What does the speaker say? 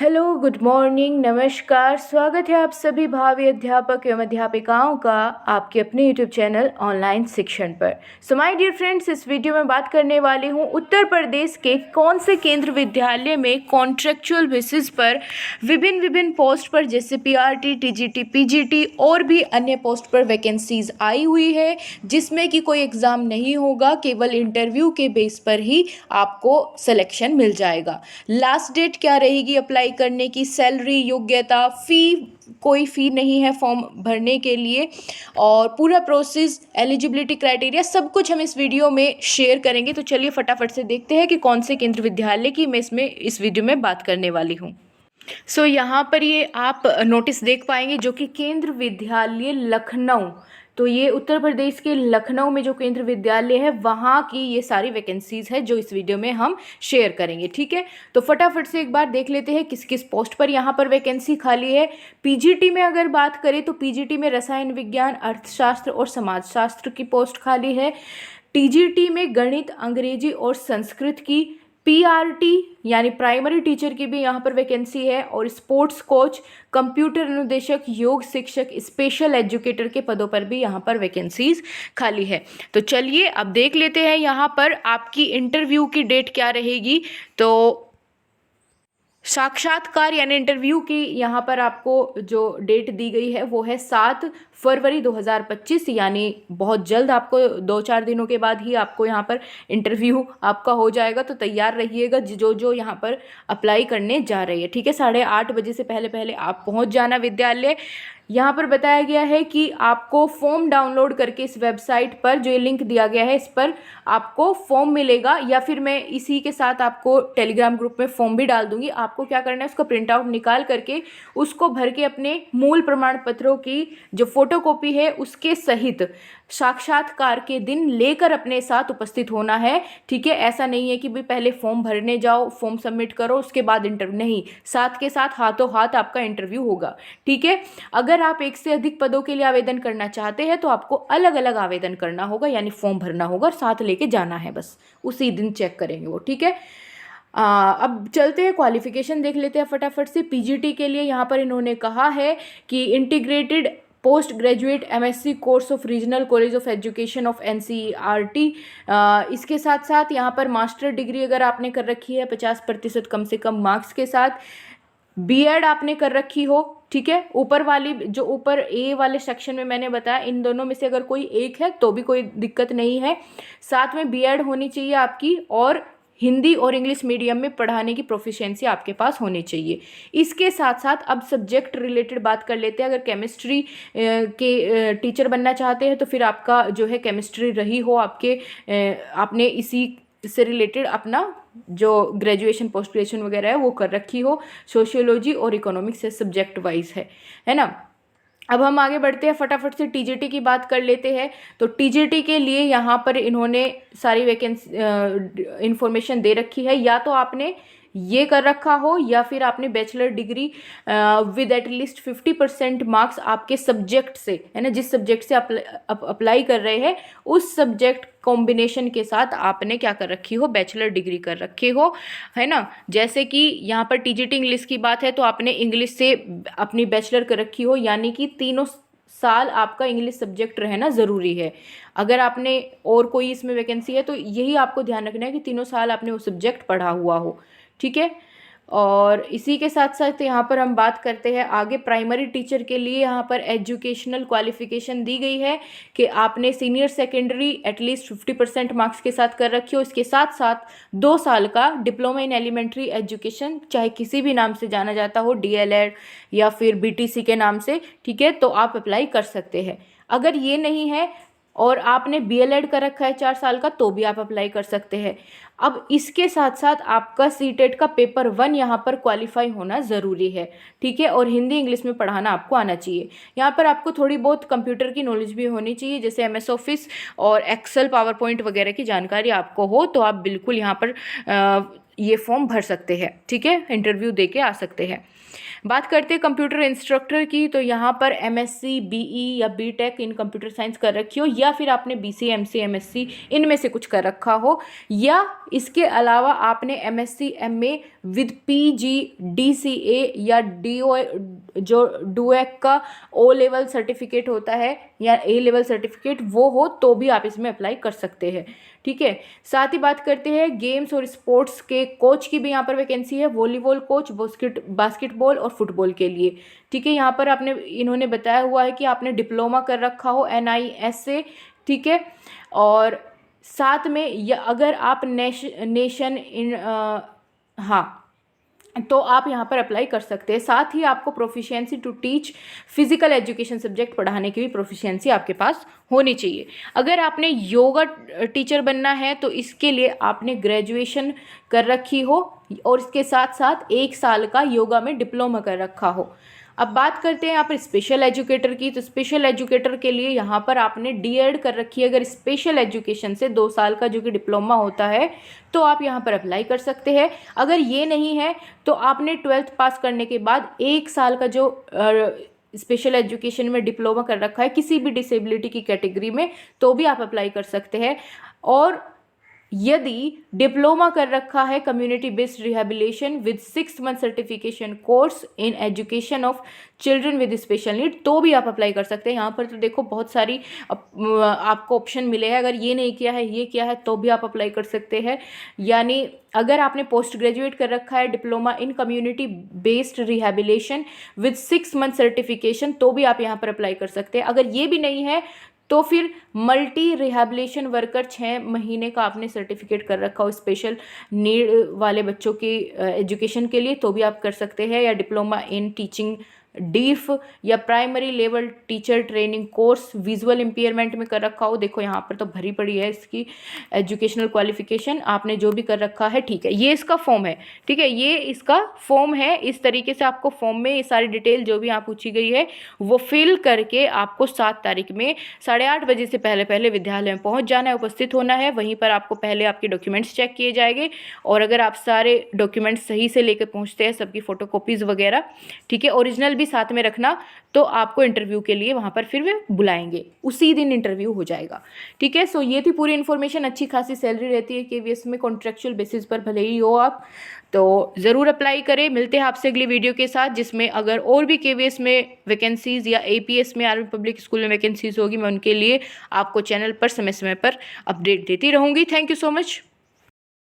Hello, good morning, नमस्कार। स्वागत है आप सभी भावी अध्यापक एवं अध्यापिकाओं का आपके अपने यूट्यूब चैनल ऑनलाइन शिक्षण पर। सो माय डियर फ्रेंड्स, इस वीडियो में बात करने वाली हूँ उत्तर प्रदेश के कौन से केंद्र विद्यालय में कॉन्ट्रेक्चुअल बेसिस पर विभिन्न पोस्ट पर जैसे पीआरटी, टीजीटी, पीजीटी और भी अन्य पोस्ट पर वैकेंसीज आई हुई है, जिसमें कि कोई एग्ज़ाम नहीं होगा, केवल इंटरव्यू के बेस पर ही आपको सिलेक्शन मिल जाएगा। लास्ट डेट क्या रहेगी अप्लाई करने की, सैलरी, योग्यता, कोई फ़ी नहीं है फॉर्म भरने के लिए, और पूरा प्रोसेस, एलिजिबिलिटी क्राइटेरिया सब कुछ हम इस वीडियो में शेयर करेंगे। तो चलिए फटाफट से देखते हैं कि कौन से केंद्र विद्यालय की मैं इस वीडियो में बात करने वाली हूँ। यहाँ पर ये आप नोटिस देख पाएंगे जो कि केंद्र विद्यालय लखनऊ, तो ये उत्तर प्रदेश के लखनऊ में जो केंद्र विद्यालय है वहाँ की ये सारी वैकेंसीज़ है जो इस वीडियो में हम शेयर करेंगे। ठीक है, तो फटाफट से एक बार देख लेते हैं किस किस पोस्ट पर यहाँ पर वैकेंसी खाली है। पीजीटी में अगर बात करें तो पीजीटी में रसायन विज्ञान, अर्थशास्त्र और समाजशास्त्र की पोस्ट खाली है। टीजीटी में गणित, अंग्रेजी और संस्कृत की। पीआरटी यानी प्राइमरी टीचर की भी यहाँ पर वैकेंसी है, और स्पोर्ट्स कोच, कंप्यूटर अनुदेशक, योग शिक्षक, स्पेशल एजुकेटर के पदों पर भी यहाँ पर वैकेंसीज खाली है। तो चलिए अब देख लेते हैं यहाँ पर आपकी इंटरव्यू की डेट क्या रहेगी। तो साक्षात्कार यानी इंटरव्यू की यहाँ पर आपको जो डेट दी गई है वो है 7 फरवरी 2025, यानी बहुत जल्द, आपको 2-4 दिनों के बाद ही आपको यहाँ पर इंटरव्यू आपका हो जाएगा। तो तैयार रहिएगा जो यहाँ पर अप्लाई करने जा रही है। ठीक है, 8:30 बजे से पहले आप पहुँच जाना विद्यालय। यहाँ पर बताया गया है कि आपको फॉर्म डाउनलोड करके इस वेबसाइट पर जो ये लिंक दिया गया है इस पर आपको फॉर्म मिलेगा, या फिर मैं इसी के साथ आपको टेलीग्राम ग्रुप में फॉर्म भी डाल दूंगी। आपको क्या करना है, उसका प्रिंट आउट निकाल करके उसको भर के अपने मूल प्रमाण पत्रों की जो फोटोकॉपी है उसके सहित साक्षात्कार के दिन लेकर अपने साथ उपस्थित होना है। ठीक है, ऐसा नहीं है कि भाई पहले फॉर्म भरने जाओ, फॉर्म सबमिट करो, उसके बाद इंटरव्यू, नहीं, साथ के साथ हाथों हाथ आपका इंटरव्यू होगा। ठीक है, अगर आप एक से अधिक पदों के लिए आवेदन करना चाहते हैं तो आपको अलग अलग आवेदन करना होगा, यानी फॉर्म भरना होगा और साथ लेके जाना है, बस उसी दिन चेक करेंगे वो। ठीक है, अब चलते हैं क्वालिफिकेशन देख लेते हैं फटाफट से। पीजीटी के लिए यहाँ पर इन्होंने कहा है कि integrated post graduate MSc course of regional college of education of NCERT. इसके साथ साथ यहाँ पर मास्टर डिग्री अगर आपने कर रखी है 50% कम से कम मार्क्स के साथ, बीएड आपने कर रखी हो। ठीक है, ऊपर वाली जो ऊपर ए वाले सेक्शन में मैंने बताया, इन दोनों में से अगर कोई एक है तो भी कोई दिक्कत नहीं है। साथ में बीएड होनी चाहिए आपकी, और हिंदी और इंग्लिश मीडियम में पढ़ाने की प्रोफिशिएंसी आपके पास होनी चाहिए। इसके साथ साथ अब सब्जेक्ट रिलेटेड बात कर लेते हैं। अगर केमिस्ट्री के टीचर बनना चाहते हैं तो फिर आपका जो है केमिस्ट्री रही हो आपके, आपने इसी से रिलेटेड अपना जो ग्रेजुएशन, पोस्ट ग्रेजुएशन वगैरह है वो कर रखी हो। सोशियोलॉजी और इकोनॉमिक्स से सब्जेक्ट वाइज है ना। अब हम आगे बढ़ते हैं, फटाफट से टीजीटी की बात कर लेते हैं। तो टीजीटी के लिए यहाँ पर इन्होंने सारी वैकेंसी इंफॉर्मेशन दे रखी है। या तो आपने ये कर रखा हो, या फिर आपने bachelor degree with at least 50% marks आपके सब्जेक्ट से, है ना, जिस सब्जेक्ट से अप्लाई कर रहे हैं उस सब्जेक्ट कॉम्बिनेशन के साथ आपने क्या कर रखी हो, बैचलर डिग्री कर रखी हो, है ना। जैसे कि यहाँ पर टीजीटी इंग्लिश की बात है तो आपने इंग्लिश से अपनी बैचलर कर रखी हो, यानी कि 3 साल आपका इंग्लिश सब्जेक्ट रहना ज़रूरी है। अगर आपने और कोई इसमें वैकेंसी है तो यही आपको ध्यान रखना है कि 3 साल आपने वो सब्जेक्ट पढ़ा हुआ हो। ठीक है, और इसी के साथ साथ यहाँ पर हम बात करते हैं आगे प्राइमरी टीचर के लिए। यहाँ पर एजुकेशनल क्वालिफिकेशन दी गई है कि आपने सीनियर सेकेंडरी एटलीस्ट 50% मार्क्स के साथ कर रखी हो। इसके साथ साथ 2 साल का डिप्लोमा इन एलिमेंट्री एजुकेशन, चाहे किसी भी नाम से जाना जाता हो, डीएलएड या फिर बीटीसी के नाम से, ठीक है, तो आप अप्लाई कर सकते हैं। अगर ये नहीं है और आपने बीएलएड कर रखा है 4 साल का तो भी आप अप्लाई कर सकते हैं। अब इसके साथ साथ आपका सीटेट का पेपर 1 यहाँ पर क्वालिफाई होना ज़रूरी है। ठीक है, और हिंदी इंग्लिश में पढ़ाना आपको आना चाहिए। यहाँ पर आपको थोड़ी बहुत कंप्यूटर की नॉलेज भी होनी चाहिए, जैसे एमएस ऑफिस और एक्सेल, पावर पॉइंट वगैरह की जानकारी आपको हो तो आप बिल्कुल यहाँ पर ये फॉर्म भर सकते हैं। ठीक है, इंटरव्यू दे के आ सकते हैं। बात करते हैं कंप्यूटर इंस्ट्रक्टर की, तो यहाँ पर एमएससी, बीई या बीटेक इन कंप्यूटर साइंस कर रखी हो, या फिर आपने बीसी, एमसी, एमएससी इनमें से कुछ कर रखा हो, या इसके अलावा आपने MSc MA with PG DCA या DO जो डूएक का O लेवल सर्टिफिकेट होता है या A लेवल सर्टिफिकेट वो हो तो भी आप इसमें अप्लाई कर सकते हैं। ठीक है, साथ ही बात करते हैं गेम्स और स्पोर्ट्स के कोच की भी यहाँ पर वैकेंसी है, वॉलीबॉल कोच, बास्केटबॉल और फुटबॉल के लिए। ठीक है, यहाँ पर आपने इन्होंने बताया हुआ है कि आपने डिप्लोमा कर रखा हो NIS से। ठीक है, और साथ में या अगर आप नेशन इन हाँ तो आप यहाँ पर अप्लाई कर सकते हैं। साथ ही आपको proficiency to teach physical education subject पढ़ाने की भी प्रोफिशिएंसी आपके पास होनी चाहिए। अगर आपने योगा टीचर बनना है तो इसके लिए आपने ग्रेजुएशन कर रखी हो और इसके साथ साथ 1 साल का योगा में डिप्लोमा कर रखा हो। अब बात करते हैं यहाँ पर स्पेशल एजुकेटर की। तो स्पेशल एजुकेटर के लिए यहाँ पर आपने DED कर रखी है अगर स्पेशल एजुकेशन से 2 साल का जो कि डिप्लोमा होता है तो आप यहाँ पर अप्लाई कर सकते हैं। अगर ये नहीं है तो आपने 12th पास करने के बाद 1 साल का जो स्पेशल एजुकेशन में डिप्लोमा कर रखा है किसी भी डिसेबिलिटी की कैटेगरी में तो भी आप अप्लाई कर सकते हैं। और यदि डिप्लोमा कर रखा है community based rehabilitation with 6 month certification course in education of children with special need तो भी आप अप्लाई कर सकते हैं। यहाँ पर तो देखो बहुत सारी आपको ऑप्शन मिले हैं, अगर ये नहीं किया है ये किया है तो भी आप अप्लाई कर सकते हैं। यानी अगर आपने पोस्ट ग्रेजुएट कर रखा है diploma in community based rehabilitation with 6 month certification तो भी आप यहाँ पर अप्लाई कर सकते हैं। अगर ये भी नहीं है तो फिर मल्टी रिहेबिलिटेशन वर्कर 6 महीने का आपने सर्टिफिकेट कर रखा हो स्पेशल नीड वाले बच्चों की एजुकेशन के लिए तो भी आप कर सकते हैं। या डिप्लोमा इन टीचिंग डीफ या primary level teacher training course visual impairment में कर रखा हो। देखो यहाँ पर तो भरी पड़ी है इसकी एजुकेशनल क्वालिफिकेशन, आपने जो भी कर रखा है। ठीक है, ये इसका फॉर्म है। ठीक है, ये इसका फॉर्म है। इस तरीके से आपको फॉर्म में ये सारी डिटेल जो भी यहाँ पूछी गई है वो फिल करके आपको 7 तारीख में 8:30 बजे से पहले विद्यालय में पहुँच जाना है, उपस्थित होना है। वहीं पर आपको पहले आपके डॉक्यूमेंट्स चेक किए जाएंगे और अगर आप सारे डॉक्यूमेंट्स सही से लेकर पहुँचते हैं, सबकी फ़ोटोकॉपीज़ वगैरह, ठीक है, ओरिजिनल साथ में रखना, तो आपको इंटरव्यू के लिए वहां पर फिर वे बुलाएंगे, उसी दिन इंटरव्यू हो जाएगा। ठीक है, सो ये थी पूरी इन्फॉर्मेशन। अच्छी खासी सैलरी रहती है KVS में कॉन्ट्रेक्चुअल बेसिस पर, भले ही हो आप तो ज़रूर अप्लाई करें। मिलते हैं आपसे अगली वीडियो के साथ जिसमें अगर और भी KVS में वैकेंसीज़ या APS में आर्मी पब्लिक स्कूल में वैकेंसीज़ होगी मैं उनके लिए आपको चैनल पर समय समय पर अपडेट देती रहूँगी। Thank you so much.